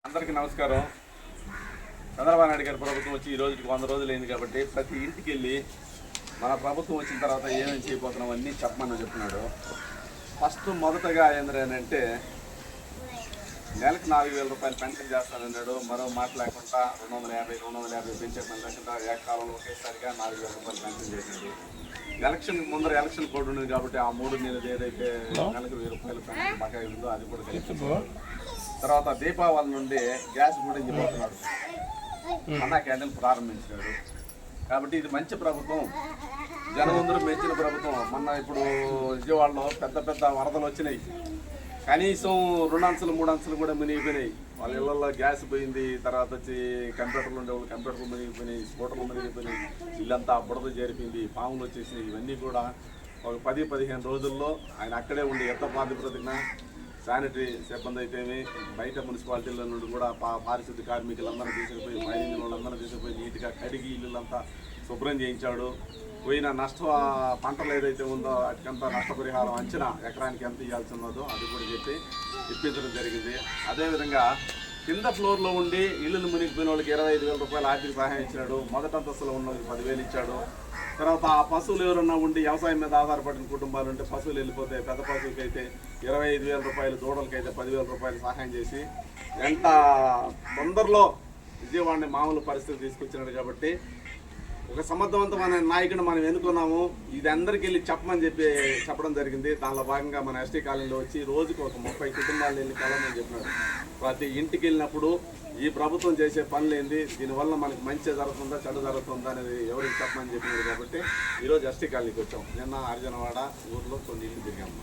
అందరికీ నమస్కారం. చంద్రబాబు నాయుడు గారి ప్రభుత్వం వచ్చి ఈ రోజుకి 100 రోజులు అయింది కాబట్టి ప్రతి ఇంటికి వెళ్ళి మన ప్రభుత్వం వచ్చిన తర్వాత ఏమేమి చేయబోతున్నాం అన్నీ చెప్పమని చెప్తున్నాడు. ఫస్ట్ మొదటగా ఏంటంటే నెలకు 4,000 రూపాయలు పెన్షన్ చేస్తానన్నాడు. మరో మాట లేకుండా 250 పెంచే పని లేకుండా ఏకకాలంలో ఒకేసారిగా 4,000 రూపాయలు పెన్షన్ చేశాడు. ఎలక్షన్ కోడ్ ఉండేది కాబట్టి ఆ 3 నెలలు ఏదైతే నెలకు 1,000 రూపాయలు పెన్షన్ బకాయి ఉందో అది కూడా కలిసి తర్వాత దీపావళి నుండి గ్యాస్ గురించి పోతున్నాడు. అన్నా క్యాంటీన్ ప్రారంభించాడు. కాబట్టి ఇది మంచి ప్రభుత్వం, జనమందరూ మెచ్చిన ప్రభుత్వం. మొన్న ఇప్పుడు విజయవాడలో పెద్ద వరదలు వచ్చినాయి. కనీసం 2 అంచెలు 3 అంచెలు కూడా మునిగిపోయినాయి. వాళ్ళ ఇళ్లలో గ్యాస్ పోయింది. తర్వాత వచ్చి కంప్యూటర్లు ఉండేవాళ్ళు కంప్యూటర్లు మునిగిపోయినాయి, స్కూటర్లు మునిగిపోయినాయి, ఇల్లంతా బుడద జరిపింది, పాములు వచ్చేసినాయి. ఇవన్నీ కూడా ఒక 10-15 రోజుల్లో ఆయన అక్కడే ఉండి ఎంత ప్రాతిపదికన శానిటరీ సిబ్బంది అయితేమి బయట మున్సిపాలిటీల నుండి కూడా పారిశుద్ధ్య కార్మికులందరూ తీసుకుపోయి మైనింగ్ వాళ్ళందరూ తీసుకుపోయి నీట్గా కడిగి ఇల్లులంతా శుభ్రం చేయించాడు. పోయిన పంటలు ఏదైతే ఉందో వాటికంతా నష్టపరిహారం అంచనా ఎకరానికి ఎంత ఇవ్వాల్సి ఉన్నదో అది కూడా చెప్పి ఇప్పించడం జరిగింది. అదేవిధంగా కింద ఫ్లోర్లో ఉండి ఇల్లును మునిగిపోయిన వాళ్ళకి 25,000 రూపాయలు ఆర్థిక సహాయం ఇచ్చినాడు. మొదటి అంతస్తులో ఉన్న వాళ్ళకి 10,000 ఇచ్చాడు. తర్వాత ఆ పశువులు ఎవరన్నా ఉండి వ్యవసాయం మీద ఆధారపడిన కుటుంబాలు ఉంటే పశువులు వెళ్ళిపోతే పెద్ద పశువులకి అయితే 25,000 రూపాయలు, దూడలకైతే 10,000 రూపాయలు సహాయం చేసి ఎంత తొందరలో విజయవాడని మామూలు పరిస్థితి తీసుకొచ్చినాడు. కాబట్టి ఒక సమర్థవంతమైన నాయకుడు మనం ఎన్నుకున్నాము. ఇది అందరికీ వెళ్ళి చెప్పడం జరిగింది. దానిలో భాగంగా మన ఎస్టీ కాలనీలో వచ్చి రోజుకు ఒక 30 కుటుంబాలు వెళ్ళి కలవమని చెప్పినాడు. ప్రతి ఇంటికి వెళ్ళినప్పుడు ఈ ప్రభుత్వం చేసే పనులు ఏంది, దీనివల్ల మనకి మంచి జరుగుతుందా చెడు జరుగుతుందా అనేది ఎవరికి చెప్పమని చెప్పినాడు. కాబట్టి ఈరోజు ఎస్టీ కాలనీకి వచ్చాం. నిన్న అర్జునవాడ ఊర్లో కొన్ని ఇల్లు తిరిగాము.